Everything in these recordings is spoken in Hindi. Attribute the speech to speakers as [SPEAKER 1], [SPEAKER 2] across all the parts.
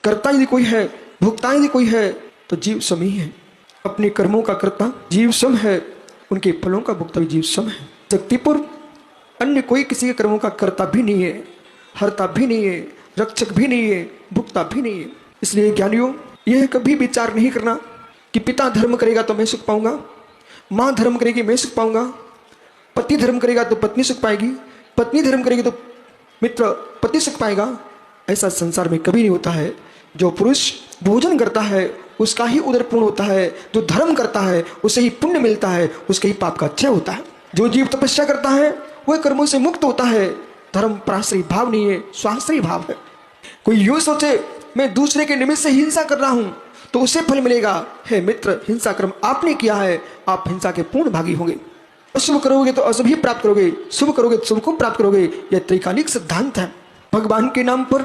[SPEAKER 1] कर्ता यदि कोई है, भोक्ता यदि कोई है तो जीव स्वयं ही है। अपने कर्मों का कर्ता जीव स्वयं है, उनके फलों का भोक्ता भी जीव स्वयं है। शक्तिपुर अन्य कोई किसी के कर्मों का कर्ता भी नहीं है, हरता भी नहीं है, रक्षक भी नहीं है, भुगता भी नहीं है। इसलिए ज्ञानियों, यह कभी विचार नहीं करना कि पिता धर्म करेगा तो मैं सुख पाऊंगा, माँ धर्म करेगी मैं सुख पाऊंगा, पति धर्म करेगा तो पत्नी सुख पाएगी, पत्नी धर्म करेगी तो मित्र पति सुख पाएगा। ऐसा संसार में कभी नहीं होता है। जो पुरुष भोजन करता है उसका ही उदर पूर्ण होता है, जो धर्म करता है उसे ही पुण्य मिलता है, उसके ही पाप का क्षय होता है। जो जीव तपस्या करता है वह कर्मों से मुक्त होता है। धर्म पराश्रयी भाव नहीं है, स्वाश्रयी भाव है। कोई यूं सोचे मैं दूसरे के निमित्त से हिंसा कर रहा हूं तो उसे फल मिलेगा। हे मित्र, हिंसा कर्म आपने किया है, आप हिंसा के पूर्ण भागी होंगे। अशुभ करोगे तो अशुभ ही प्राप्त करोगे, शुभ करोगे तो शुभ को प्राप्त करोगे। यह त्रैकालिक सिद्धांत है। भगवान के नाम पर,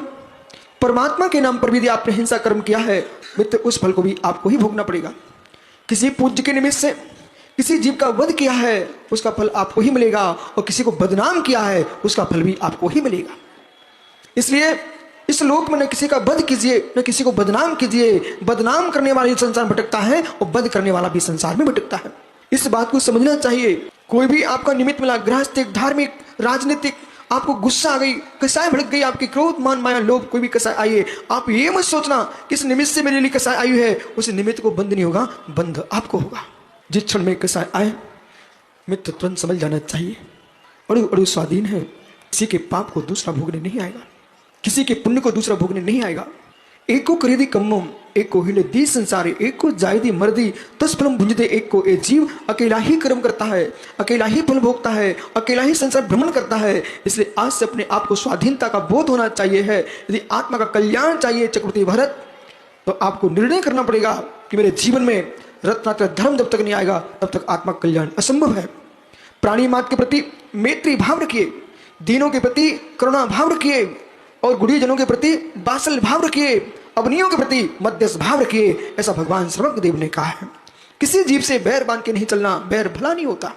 [SPEAKER 1] परमात्मा के नाम पर भी यदि आपने हिंसा कर्म किया है मित्र, उस फल को भी आपको ही भोगना पड़ेगा। किसी पूज्य के निमित्त से किसी जीव का वध किया है उसका फल आपको ही मिलेगा, और किसी को बदनाम किया है उसका फल भी आपको ही मिलेगा। इसलिए इस लोक में न किसी का वध कीजिए न किसी को बदनाम कीजिए। बदनाम करने वाला संसार में भटकता है और वध करने वाला भी संसार में भटकता है। इस बात को समझना चाहिए। कोई भी आपका निमित्त मिला, गृहस्थिक, धार्मिक, राजनीतिक, आपको गुस्सा आ गई, कसाय भड़क गई, आपकी क्रोध, मान, माया, लोभ, कोई भी कसाय आई है, आप ये मत सोचना किस निमित्त से मेरे लिए कसाय आई है, उस निमित्त को बंध नहीं होगा, बंध आपको होगा। जिस क्षण में कसाय आए मित्र तुरंत समझ जाना चाहिए अड़ु अड़ु स्वाधीन है। किसी के पाप को दूसरा भोगने नहीं आएगा, किसी के पुण्य को दूसरा भोगने नहीं आएगा। एक को करेदी कम्मम, एक को हिले दी संसारे, एक को जायदी मर्दी, तस फलम भुंजते एक को। ए जीव अकेला ही कर्म करता है, अकेला ही फल भोगता है, अकेला ही संसार भ्रमण करता है। इसलिए आज से अपने आप को स्वाधीनता का बोध होना चाहिए है। यदि आत्मा का कल्याण चाहिए चक्रवर्ती भरत, तो आपको निर्णय करना पड़ेगा कि मेरे जीवन में रत्नात्र धर्म जब तक नहीं आएगा तब तक आत्मा कल्याण असंभव है। प्राणी मात्र के प्रति मैत्री भाव रखिए, दीनों के प्रति करुणा भाव रखिए, और गुड़ीजनों के प्रति बात्सल्य भाव रखिए, अवनियों के प्रति मध्यस्थ भाव रखिए। ऐसा भगवान सर्वज्ञ देव ने कहा है। किसी जीव से बैर बांध के नहीं चलना, बैर भला नहीं होता।